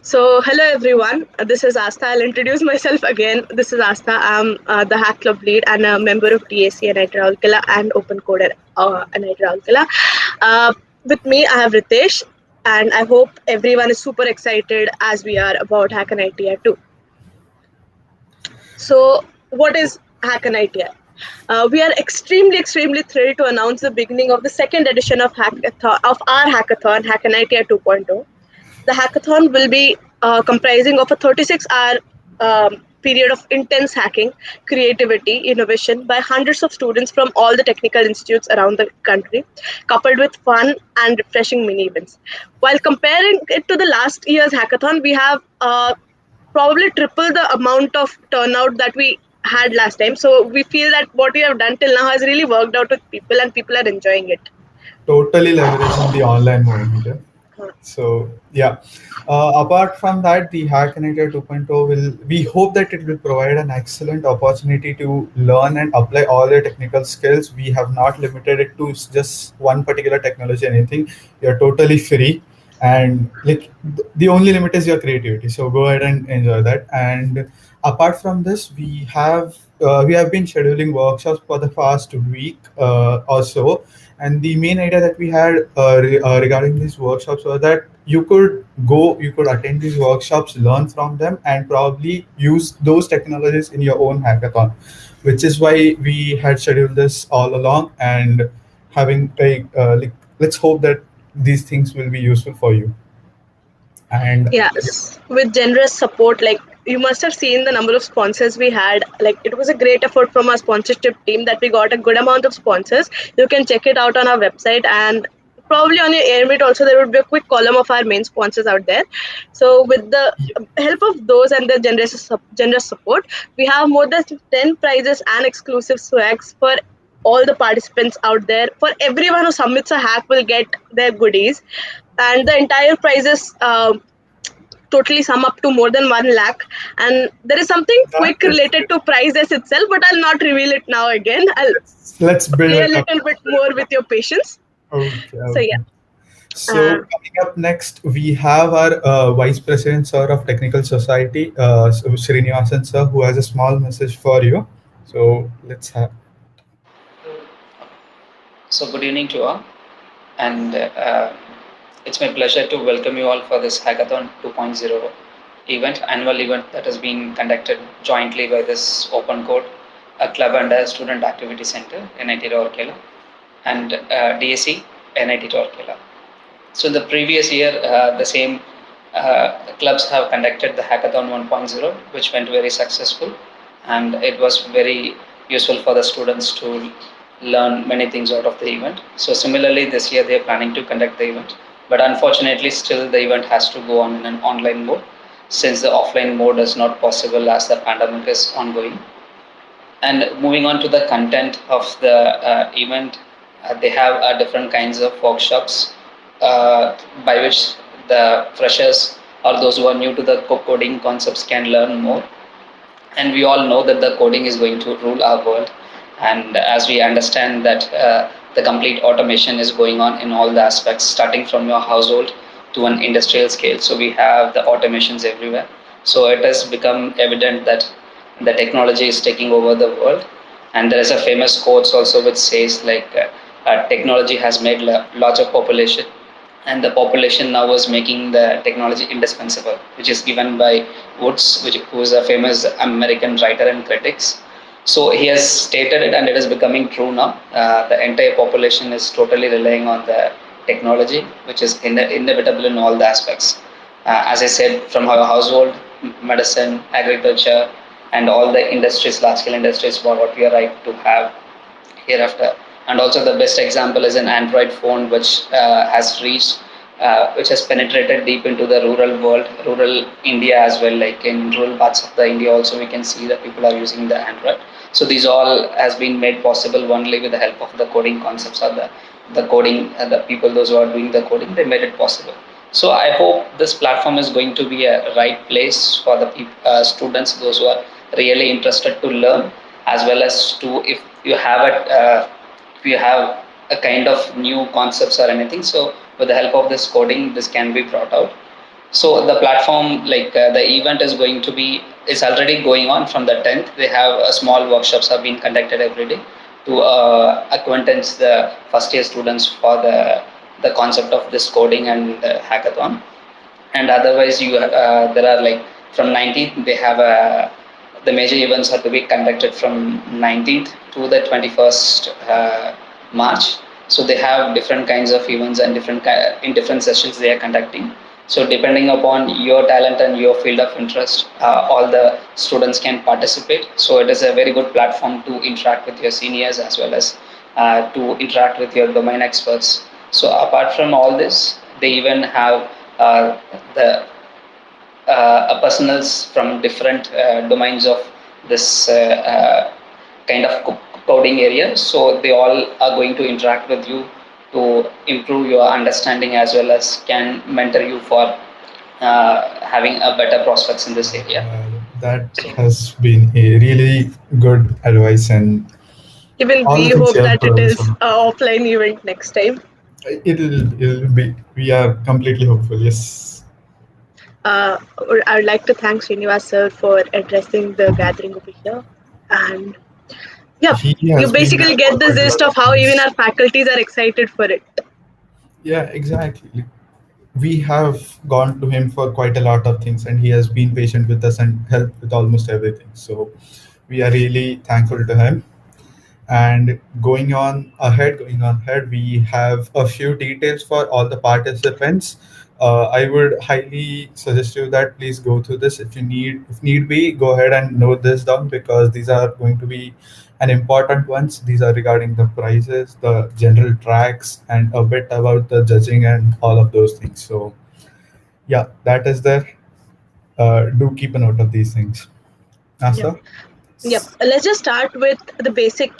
Hello everyone. This is Asta. I'll introduce myself again. This is Asta. I'm the Hack Club lead and a member of DAC NIT Raulkela and Open Code at NIT Raulkela. With me, I have Ritesh, and I hope everyone is super excited as we are about Hack NIT 2. What is Hack NIT? We are extremely thrilled to announce the beginning of the second edition of our hackathon, Hack NIT 2.0. The hackathon will be comprising of a 36-hour period of intense hacking, creativity, innovation by hundreds of students from all the technical institutes around the country, coupled with fun and refreshing mini events. While comparing it to the last year's hackathon, we have probably triple the amount of turnout that we had last time. So we feel that what we have done till now has really worked out with people, and people are enjoying it. Totally leveraging the online movement. Yeah. So yeah, apart from that, the Hack Connector 2.0 will. We hope that it will provide an excellent opportunity to learn and apply all the technical skills. We have not limited it to just one particular technology. Anything, you're totally free, and like the only limit is your creativity. So go ahead and enjoy that. And apart from this, we have been scheduling workshops for the past week or so, and the main idea that we had regarding these workshops was that you could attend these workshops, learn from them, and probably use those technologies in your own hackathon, which is why we had scheduled this all along. And having a let's hope that these things will be useful for you. And yeah. Yes, with generous support, like you must have seen the number of sponsors we had. Like it was a great effort from our sponsorship team that we got a good amount of sponsors. You can check it out on our website, and probably on your Airmeet also there would be a quick column of our main sponsors out there. So with the help of those and the generous support, we have more than 10 prizes and exclusive swags for all the participants out there. For everyone who submits a hack will get their goodies, and the entire prizes totally sum up to more than 1 lakh. And there is something That quick is related to prizes itself, but I'll not reveal it now. Again, I'll let's build play a it up. little bit more with your patience. Okay, So yeah. okay. So uh, coming up next, we have our Vice President Sir of Technical Society, Srinivasan Sir, who has a small message for you. So let's have. So, good evening to all, and it's my pleasure to welcome you all for this Hackathon 2.0 annual event that has been conducted jointly by this Open Code, a club and a student activity center, NIT Rourkela, and DAC, NIT Rourkela. So, in the previous year, the same clubs have conducted the Hackathon 1.0, which went very successful, and it was very useful for the students to learn many things out of the event. So, similarly, this year they are planning to conduct the event, but unfortunately, still the event has to go on in an online mode since the offline mode is not possible as the pandemic is ongoing. And moving on to the content of the event, they have different kinds of workshops by which the freshers or those who are new to the coding concepts can learn more. And we all know that the coding is going to rule our world. And as we understand that the complete automation is going on in all the aspects, starting from your household to an industrial scale. So we have the automations everywhere. So it has become evident that the technology is taking over the world. And there is a famous quote also which says like technology has made larger population, and the population now is making the technology indispensable, which is given by Woods, who is a famous American writer and critics. So he has stated it, and it is becoming true now. The entire population is totally relying on the technology, which is inevitable in all the aspects. As I said, from our household, medicine, agriculture, and all the industries, large-scale industries, what we are right to have hereafter. And also the best example is an Android phone which has penetrated deep into the rural world, rural India as well. Like in rural parts of the India, also we can see that people are using the Android. So these all has been made possible only with the help of the coding concepts or the coding, the people those who are doing the coding, they made it possible. So I hope this platform is going to be a right place for the students, those who are really interested to learn, as well as to if you have a kind of new concepts or anything. So with the help of this coding, this can be brought out. So the platform, the event is already going on from the 10th. They have small workshops have been conducted every day to acquaintance the first year students for the concept of this coding and hackathon. And otherwise, there are from 19th they have the major events are to be conducted from 19th to the 21st March. So they have different kinds of events and in different sessions they are conducting. So depending upon your talent and your field of interest, all the students can participate. So it is a very good platform to interact with your seniors as well as to interact with your domain experts. So apart from all this, they even have the personals from different domains of this kind of coding area. So they all are going to interact with you to improve your understanding as well as can mentor you for having a better prospects in this area. That has been a really good advice, and Even all we the things hope you have that it told is us. an offline event next time. It'll be. We are completely hopeful. Yes. Uh, I would like to thank Srinivas sir for addressing the gathering over here. And yeah, He you has been there basically for get the quite a gist lot of of how even things. our faculties are excited for it. Yeah, exactly. We have gone to him for quite a lot of things, and he has been patient with us and helped with almost everything. So we are really thankful to him. And going on ahead, we have a few details for all the participants. I would highly suggest you that please go through this. If need be, go ahead and note this down, because these are going to be an important ones. These are regarding the prizes, the general tracks, and a bit about the judging and all of those things. So yeah, that is there. Do keep a note of these things. Yep. Nasa? Yep. Let's just start with the basic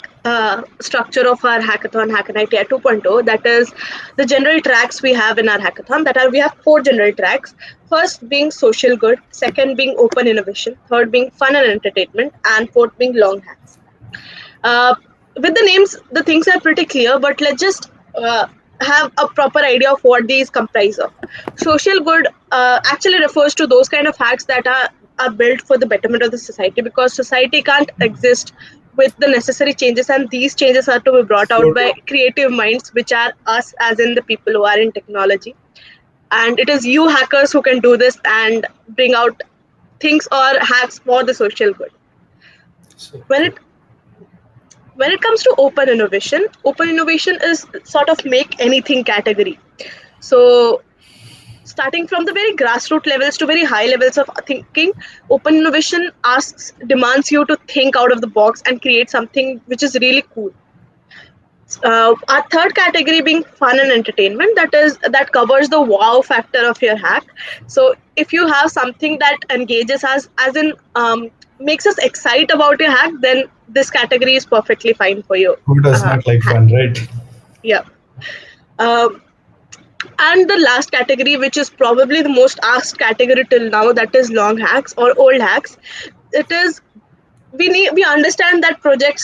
structure of our hackathon, Hackanitea 2.0. That is the general tracks we have in our hackathon. We have four general tracks. First being social good, second being open innovation, third being fun and entertainment, and fourth being long hacks. Uh, with the names, the things are pretty clear, but let's just have a proper idea of what these comprise of. Social good actually refers to those kind of hacks that are built for the betterment of the society, because society can't exist with the necessary changes, and these changes are to be brought So out by creative minds, which are us, as in the people who are in technology. And it is you hackers who can do this and bring out things or hacks for the social good. When it when it comes to open innovation is sort of make anything category. So starting from the very grassroots levels to very high levels of thinking, open innovation demands you to think out of the box and create something which is really cool. Our third category being fun and entertainment, that covers the wow factor of your hack. So if you have something that engages us, as in makes us excited about your hack, then this category is perfectly fine for you. who does not like Hack. fun, right? Yeah. um, and the last category, which is probably the most asked category till now, that is long hacks or old hacks. It is we understand that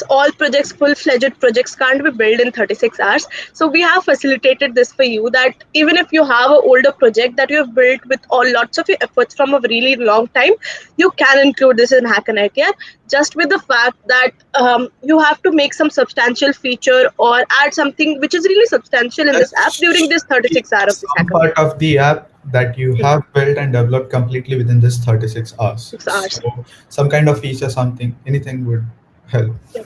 all projects, full-fledged projects can't be built in 36 hours. So we have facilitated this for you, that even if you have an older project that you have built with all lots of your efforts from a really long time, you can include this in Hackanitea, just with the fact that you have to make some substantial feature or add something which is really substantial in this app during Let's this 36 hour of this some hackathon. part of the app that you have built and developed completely within this 36 hours. 6 hours. So some kind of feature, something, anything would help. Yeah.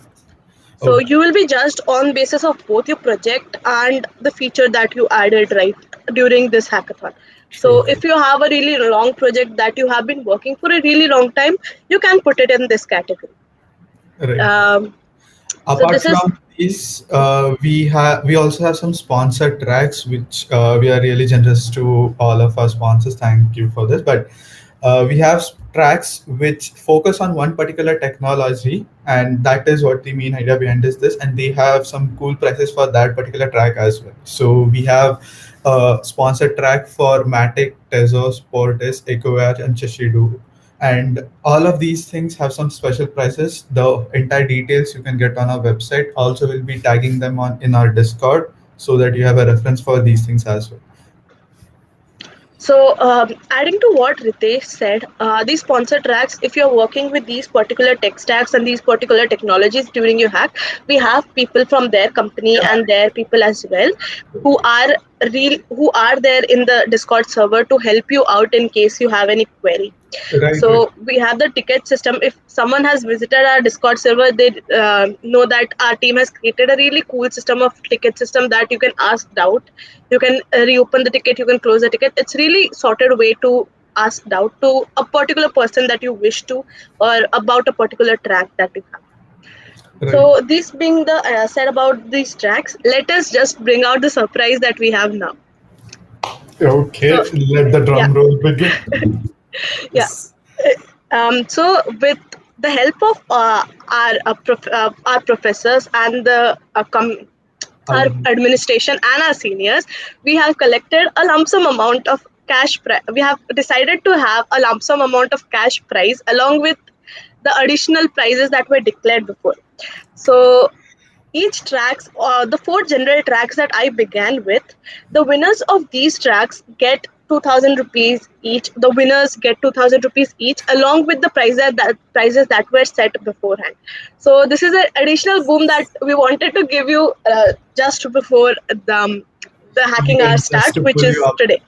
So Okay. you will be judged on basis of both your project and the feature that you added right during this hackathon. So Sure. if you have a really long project that you have been working for a really long time, you can put it in this category. Right. Um, so Apart this is from these, we also have some sponsored tracks, which we are really generous to all of our sponsors. Thank you for this. But we have tracks which focus on one particular technology, and that is what the main idea behind this. And they have some cool prices for that particular track as well. So we have a sponsored track for Matic, Tezos, Portis, EcoWatch, and Shishidu. And all of these things have some special prices. The entire details you can get on our website. Also, we'll be tagging them on in our Discord so that you have a reference for these things as well. Adding to what Ritesh said, these sponsor tracks, if you're working with these particular tech stacks and these particular technologies during your hack, we have people from their company Yeah. and their people as well who are who are there in the Discord server to help you out in case you have any query. Right. So we have the ticket system. If someone has visited our Discord server, they know that our team has created a really cool system of ticket system that you can ask doubt. You can reopen the ticket, you can close the ticket. It's really sorted way to ask doubt to a particular person that you wish to, or about a particular track that you have. Right. So this being the said about these tracks, let us just bring out the surprise that we have now. Okay. So Let the yeah, drum roll begin. yeah. Yes. So with the help of our professors and the our Um, administration and our seniors, we have collected a lump sum amount of cash. We have decided to have a lump sum amount of cash prize along with the additional prizes that were declared before. So each tracks, the four general tracks that I began with, the winners of these tracks get 2,000 rupees each. The winners get 2,000 rupees each, along with the prizes that were set beforehand. So this is an additional boom that we wanted to give you just before the hacking hour Even just start, to which pull you is up. today.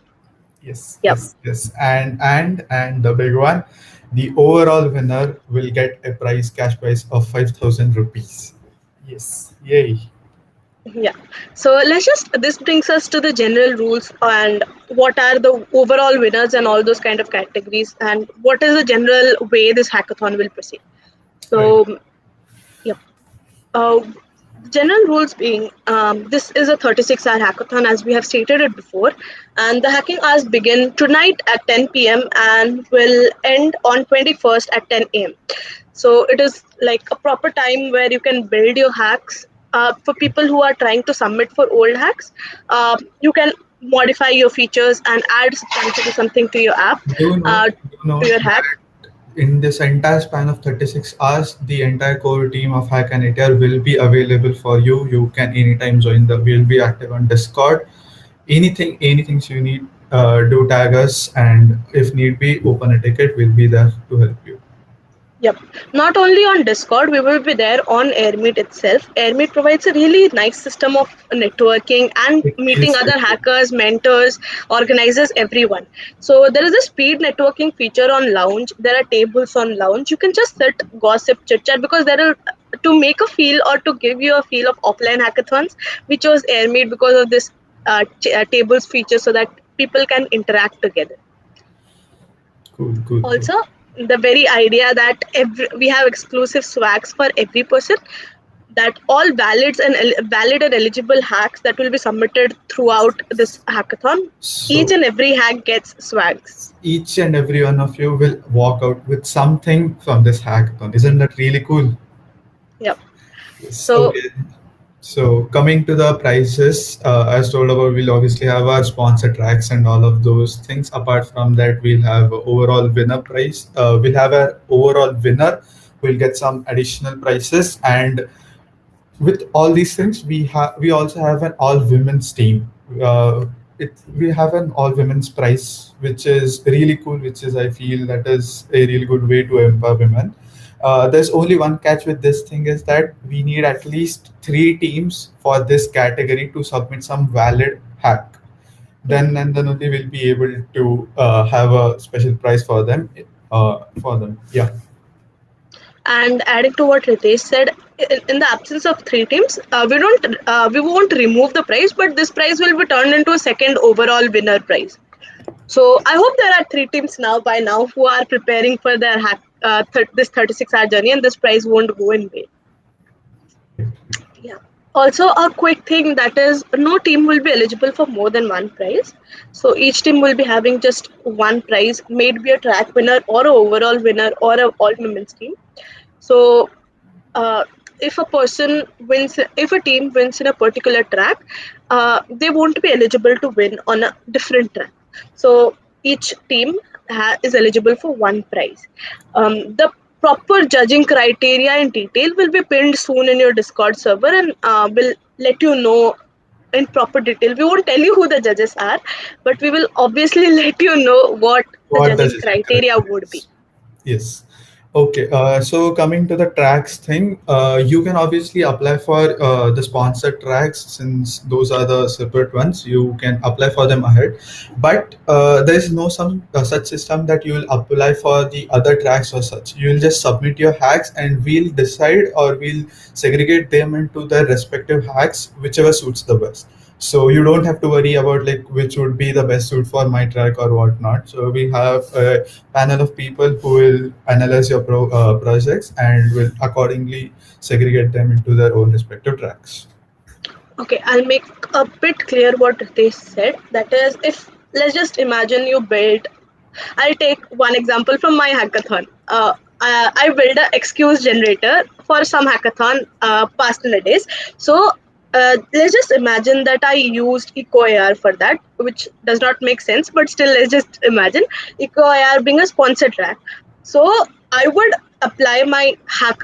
Yes, Yep. yes. And the big one, the overall winner will get a cash prize of 5,000 rupees. Yes. Yay. Yeah. So this brings us to the general rules and what are the overall winners and all those kind of categories and what is the general way this hackathon will proceed. Right. So, yeah. Uh, General rules being this is a 36-hour hackathon as we have stated it before, and the hacking hours begin tonight at 10 p.m. and will end on 21st at 10 a.m. So it is like a proper time where you can build your hacks. For people who are trying to submit for old hacks, you can modify your features and add substantially something to your app, Do you know to your hack. that in this entire span of 36 hours, the entire core team of Hack and ATR will be available for you. You can anytime join we'll be active on Discord. Anything you need, do tag us, and if need be, open a ticket. We'll be there to help you. Yep. Not only on Discord, we will be there on AirMeet itself. AirMeet provides a really nice system of networking and It meeting feels other like hackers, mentors, organizers, everyone. So there is a speed networking feature on Lounge. There are tables on Lounge. You can just sit, gossip, chit chat because there are to make a feel or to give you a feel of offline hackathons. We chose AirMeet because of this tables feature so that people can interact together. cool. Also, the very idea that we have exclusive swags for every person, that all valid and eligible hacks that will be submitted throughout this hackathon, each So and every hack gets swags. each and every one of you will walk out with something from this hackathon. Isn't that really cool? Yep. Yes. So Okay. So coming to the prices, as told about, we'll obviously have our sponsor tracks and all of those things. Apart from that, we'll have a overall winner prize. We'll have an overall winner. We'll get some additional prices, and with all these things, we also have an all women's team. We have an all women's prize, which is really cool. Which is, I feel, that is a really good way to empower women. There's only one catch with this thing is that we need at least 3 teams for this category to submit some valid hack. Then and then only we'll be able to have a special prize for them. Yeah. and adding to what Ritesh said, in the absence of three teams, we won't remove the prize, but this prize will be turned into a second overall winner prize. So I hope there are three teams by now who are preparing for their this 36-hour journey, and this prize won't go in vain. Right. Yeah. Also, a quick thing that is, no team will be eligible for more than one prize. So each team will be having just one prize, may it be a track winner or a overall winner or a all women's team. So uh, if if a team wins in a particular track, they won't be eligible to win on a different track. So each team is eligible for one prize. The proper judging criteria in detail will be pinned soon in your Discord server, and will let you know in proper detail. We won't tell you who the judges are, but we will obviously let you know what the What judging does it criteria would be. Yes. Okay. So coming to the tracks thing, you can obviously apply for the sponsored tracks since those are the separate ones. You can apply for them ahead, but there is no some such system that you will apply for the other tracks or such. You will just submit your hacks, and we'll decide or we'll segregate them into their respective hacks, whichever suits the best. So you don't have to worry about like which would be the best suit for my track or whatnot. So we have a panel of people who will analyze your projects and will accordingly segregate them into their own respective tracks. Okay, I'll make a bit clear what they said. That is, if let's just imagine you build. I'll take one example from my hackathon. I built an excuse generator for some hackathon past in the days. So let's just imagine that I used EcoAR for that, which does not make sense, but still let's just imagine EcoAR being a sponsored track. So I would apply my hack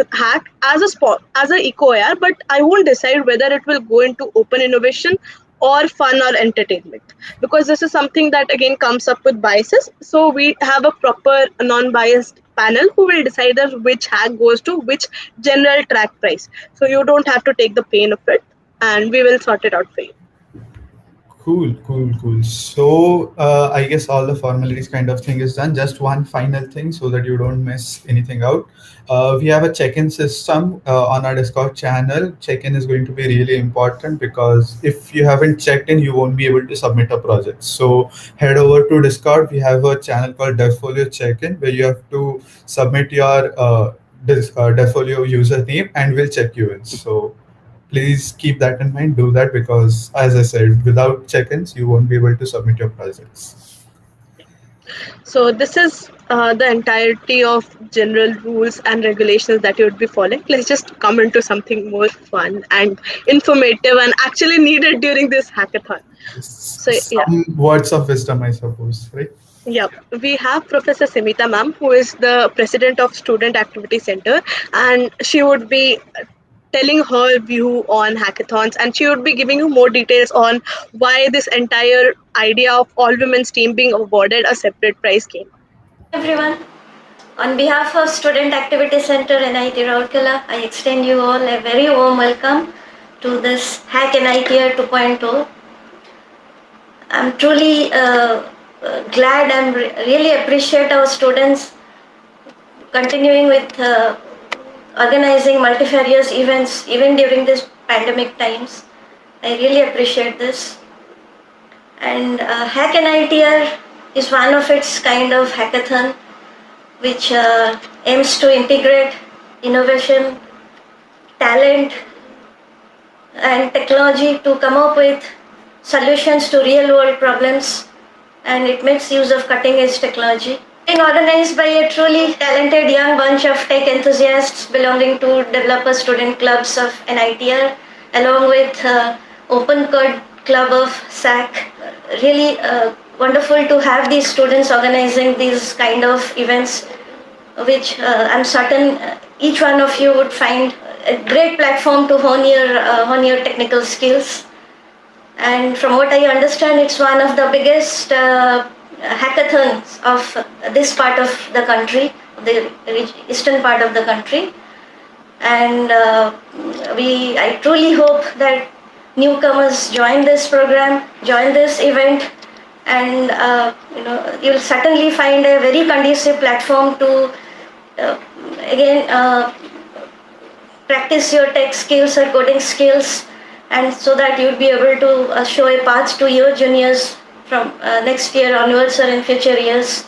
as as a EcoAR, but I won't decide whether it will go into open innovation or fun or entertainment, because this is something that again comes up with biases. So we have a proper non-biased panel who will decide that which hack goes to which general track price. So you don't have to take the pain of it, and we will sort it out for you. Cool, cool, cool. So I guess all the formalities kind of thing is done. Just one final thing so that you don't miss anything out. We have a check-in system on our Discord channel. Check-in is going to be really important because if you haven't checked in, you won't be able to submit a project. So head over to Discord. We have a channel called DevFolio Check-in where you have to submit your DevFolio username and we'll check you in. So please keep that in mind. Do that because, as I said, without check-ins, you won't be able to submit your projects. So this is the entirety of general rules and regulations that you would be following. Let's just come into something more fun and informative and actually needed during this hackathon. So yeah. Some words of wisdom, I suppose, right? Yeah, we have Professor Simita ma'am, who is the president of Student Activity Center, and she would be telling her view on hackathons, and she would be giving you more details on why this entire idea of all women's team being awarded a separate prize came. Everyone, on behalf of Student Activity Center NIT Rourkela, I extend you all a very warm welcome to this Hack NIT 2.0. I'm truly glad and really appreciate our students continuing with organizing multifarious events even during this pandemic times. I really appreciate this. And Hack NITR is one of its kind of hackathon which aims to integrate innovation, talent and technology to come up with solutions to real world problems, and it makes use of cutting edge technology. Being organized by a truly talented young bunch of tech enthusiasts belonging to developer student clubs of NITR along with Open Code Club of SAC. Really wonderful to have these students organizing these kind of events, which I'm certain each one of you would find a great platform to hone your technical skills. And from what I understand, it's one of the biggest hackathons of this part of the country, the eastern part of the country. And I truly hope that newcomers join this program, join this event, and you'll certainly find a very conducive platform to again practice your tech skills or coding skills, and so that you'll be able to show a path to your juniors from next year onwards or in future years.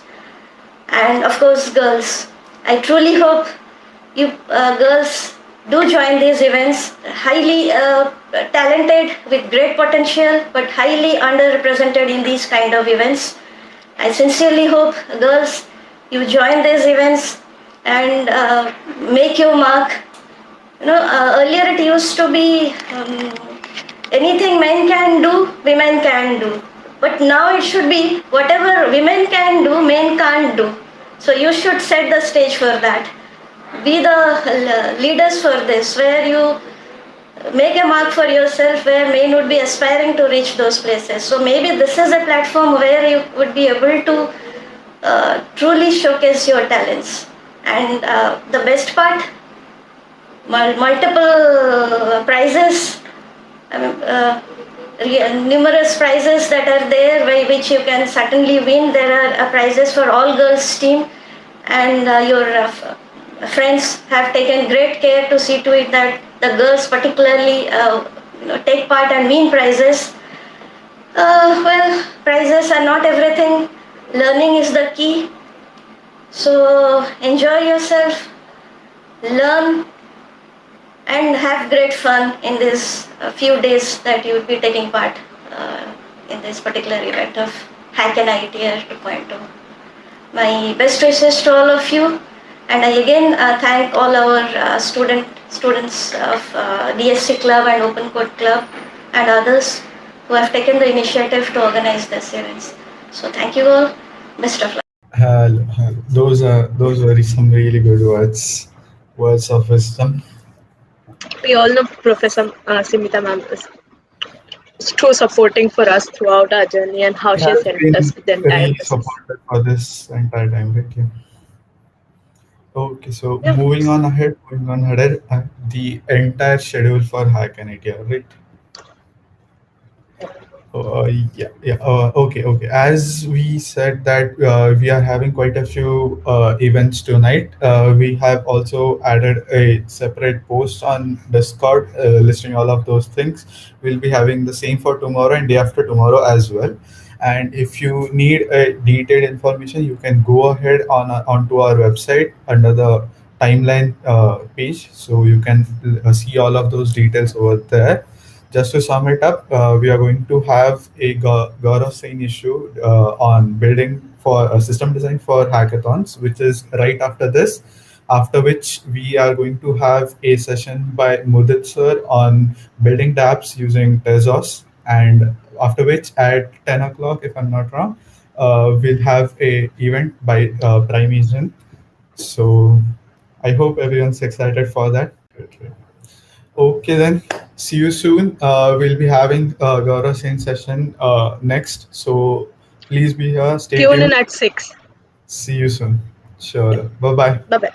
And of course, girls, I truly hope you girls do join these events. Highly talented with great potential, but highly underrepresented in these kind of events. I sincerely hope, girls, you join these events and make your mark. Earlier it used to be anything men can do, women can do. But now it should be whatever women can do, men can't do. So you should set the stage for that. Be the leaders for this, where you make a mark for yourself where men would be aspiring to reach those places. So maybe this is a platform where you would be able to truly showcase your talents. And the best part, multiple prizes, numerous prizes that are there by which you can certainly win. There are prizes for all girls team, and your friends have taken great care to see to it that the girls particularly take part and win prizes. Well, prizes are not everything. Learning is the key. So enjoy yourself, learn, and have great fun in these few days that you will be taking part in this particular event of Hack an ITR 2.0. My best wishes to all of you, and I again thank all our students of DSC Club and Open Code Club and others who have taken the initiative to organize this events. So thank you all. Best of luck. Those were some really good words of wisdom. We all know Professor Simita ma'am is so supporting for us throughout our journey and how she has helped us with the entire Really process. supported for this entire time, right? Yeah. Okay, so moving on ahead, the entire schedule for Hack an ITR, right? Okay. As we said that we are having quite a few events tonight. We have also added a separate post on Discord listing all of those things. We'll be having the same for tomorrow and day after tomorrow as well. And if you need a detailed information, you can go ahead onto our website under the timeline page. So you can see all of those details over there. Just to sum it up, we are going to have a Gaurav Sain issue on building for system design for hackathons, which is right after this. After which we are going to have a session by Mudit sir on building dApps using Tezos, and after which at 10 o'clock, if I'm not wrong, we'll have a event by Prime Agent. So I hope everyone's excited for that. Okay, then see you soon. We'll be having Gaurav Sain session next. So please be here. Stay Tune in tuned. at 6. See you soon. Sure. Bye bye. Bye bye.